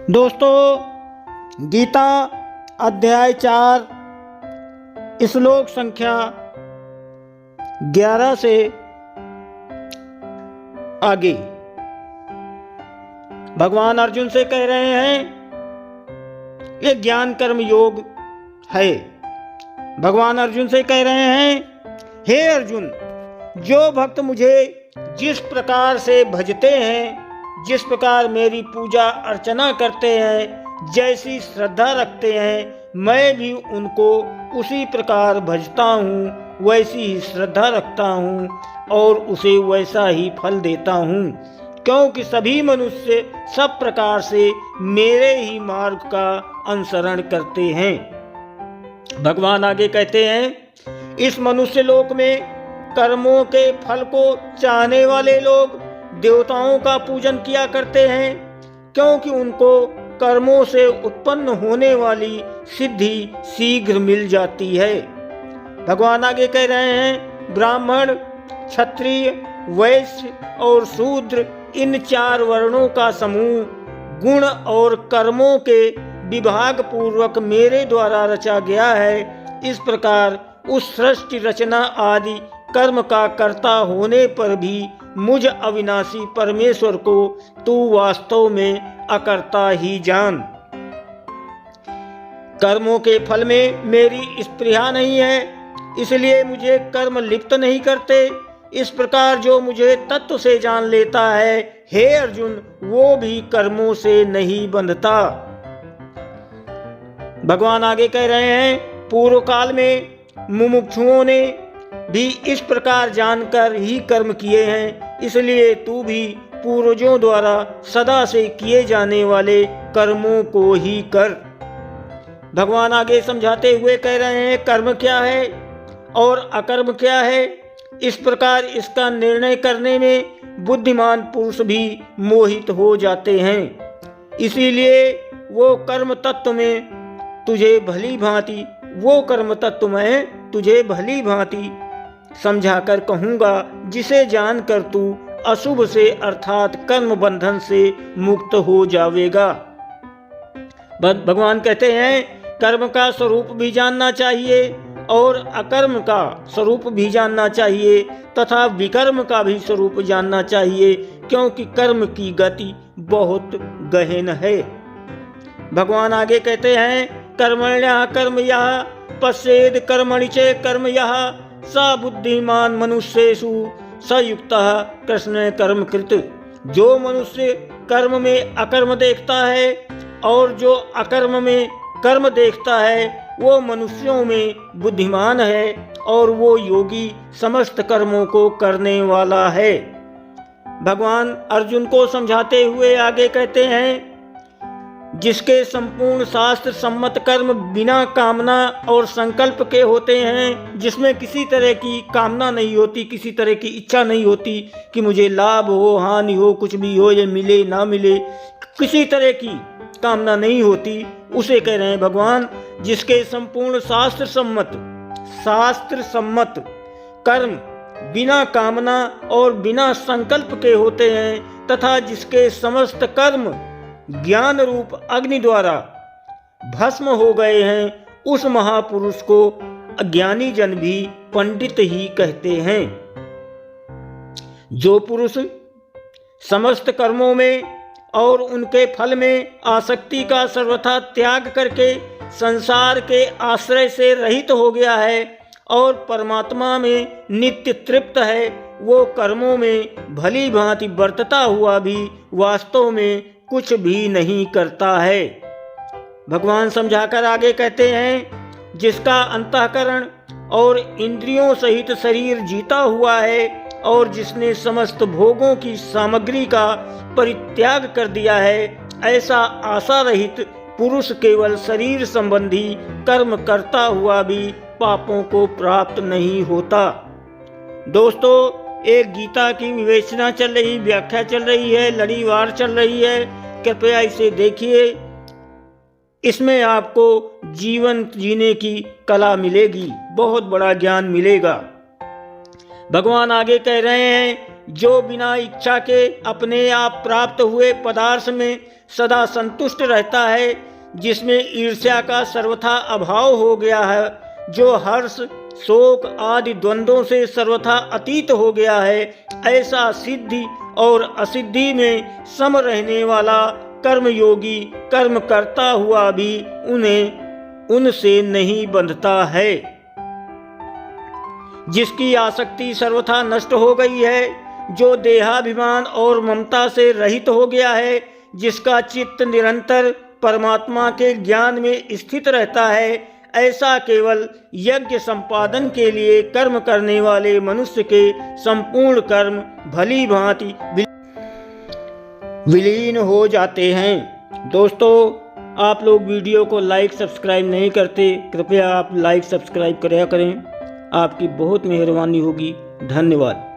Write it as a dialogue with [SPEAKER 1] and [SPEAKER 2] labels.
[SPEAKER 1] दोस्तों, गीता अध्याय 4 श्लोक संख्या 11 से आगे भगवान अर्जुन से कह रहे हैं, ये ज्ञान कर्म योग है। भगवान अर्जुन से कह रहे हैं, हे अर्जुन, जो भक्त मुझे जिस प्रकार से भजते हैं, जिस प्रकार मेरी पूजा अर्चना करते हैं, जैसी श्रद्धा रखते हैं, मैं भी उनको उसी प्रकार भजता हूँ, वैसी ही श्रद्धा रखता हूँ और उसे वैसा ही फल देता हूँ, क्योंकि सभी मनुष्य सब प्रकार से मेरे ही मार्ग का अनुसरण करते हैं। भगवान आगे कहते हैं, इस मनुष्य लोक में कर्मों के फल को चाहने वाले लोग देवताओं का पूजन किया करते हैं, क्योंकि उनको कर्मों से उत्पन्न होने वाली सिद्धि शीघ्र मिल जाती है। भगवान आगे कह रहे हैं, ब्राह्मण, क्षत्रिय, वैश्य और शूद्र, इन 4 वर्णों का समूह गुण और कर्मों के विभाग पूर्वक मेरे द्वारा रचा गया है। इस प्रकार उस सृष्टि रचना आदि कर्म का कर्ता होने पर भी मुझ अविनाशी परमेश्वर को तू वास्तव में अकर्ता ही जान। कर्मों के फल में मेरी स्पृहा नहीं है, इसलिए मुझे कर्म लिप्त नहीं करते। इस प्रकार जो मुझे तत्व से जान लेता है, हे अर्जुन, वो भी कर्मों से नहीं बंधता। भगवान आगे कह रहे हैं, पूर्व काल में मुमुक्षुओं ने भी इस प्रकार जानकर ही कर्म किए हैं, इसलिए तू भी पूर्वजों द्वारा सदा से किए जाने वाले कर्मों को ही कर। भगवान आगे समझाते हुए कह रहे हैं, कर्म क्या है और अकर्म क्या है। इस प्रकार इसका निर्णय करने में बुद्धिमान पुरुष भी मोहित हो जाते हैं। इसीलिए वो कर्म तत्व में तुझे भली भांति समझाकर कहूँगा, जिसे जानकर तू अशुभ से अर्थात कर्म बंधन से मुक्त हो जावेगा। भगवान कहते हैं, कर्म का स्वरूप भी जानना चाहिए और अकर्म का स्वरूप भी जानना चाहिए तथा विकर्म का भी स्वरूप जानना चाहिए, क्योंकि कर्म की गति बहुत गहन है। भगवान आगे कहते हैं, कर्मण्यः कर्मयः पश्येद कर्मणि च कर्मयः स बुद्धिमान मनुष्येषु स युक्तः कृष्ण कर्म कृत। जो मनुष्य कर्म में अकर्म देखता है और जो अकर्म में कर्म देखता है, वो मनुष्यों में बुद्धिमान है और वो योगी समस्त कर्मों को करने वाला है। भगवान अर्जुन को समझाते हुए आगे कहते हैं, जिसके संपूर्ण शास्त्र सम्मत कर्म बिना कामना और संकल्प के होते हैं, जिसमें किसी तरह की कामना नहीं होती, किसी तरह की इच्छा नहीं होती कि मुझे लाभ हो, हानि हो, कुछ भी हो, ये मिले ना मिले, किसी तरह की कामना नहीं होती, उसे कह रहे हैं भगवान, जिसके संपूर्ण शास्त्र सम्मत कर्म बिना कामना और बिना संकल्प के होते हैं तथा जिसके समस्त कर्म ज्ञान रूप अग्नि द्वारा भस्म हो गए हैं, उस महापुरुष को अज्ञानी जन भी पंडित ही कहते हैं। जो पुरुष समस्त कर्मों में और उनके फल में आसक्ति का सर्वथा त्याग करके संसार के आश्रय से रहित हो गया है और परमात्मा में नित्य तृप्त है, वो कर्मों में भली भांति बरतता हुआ भी वास्तव में कुछ भी नहीं करता है। भगवान समझाकर आगे कहते हैं, जिसका अंतःकरण और इंद्रियों सहित शरीर जीता हुआ है और जिसने समस्त भोगों की सामग्री का परित्याग कर दिया है, ऐसा आशा रहित पुरुष केवल शरीर संबंधी कर्म करता हुआ भी पापों को प्राप्त नहीं होता। दोस्तों, एक गीता की विवेचना चल रही, व्याख्या चल रही है, लड़ीवार चल रही है, कृपया इसे देखिए। इसमें आपको जीवन जीने की कला मिलेगी, बहुत बड़ा ज्ञान मिलेगा। भगवान आगे कह रहे हैं, जो बिना इच्छा के अपने आप प्राप्त हुए पदार्थ में सदा संतुष्ट रहता है, जिसमें ईर्ष्या का सर्वथा अभाव हो गया है, जो हर्ष शोक आदि द्वंद्वों से सर्वथा अतीत हो गया है, ऐसा सिद्धि और असिद्धि में सम रहने वाला कर्मयोगी कर्म करता हुआ भी उनसे नहीं बंधता है। जिसकी आसक्ति सर्वथा नष्ट हो गई है, जो देहाभिमान और ममता से रहित हो गया है, जिसका चित्त निरंतर परमात्मा के ज्ञान में स्थित रहता है, ऐसा केवल यज्ञ संपादन के लिए कर्म करने वाले मनुष्य के संपूर्ण कर्म भली भांति विलीन हो जाते हैं। दोस्तों, आप लोग वीडियो को लाइक सब्सक्राइब नहीं करते, कृपया आप लाइक सब्सक्राइब करा करें। आपकी बहुत मेहरबानी होगी। धन्यवाद।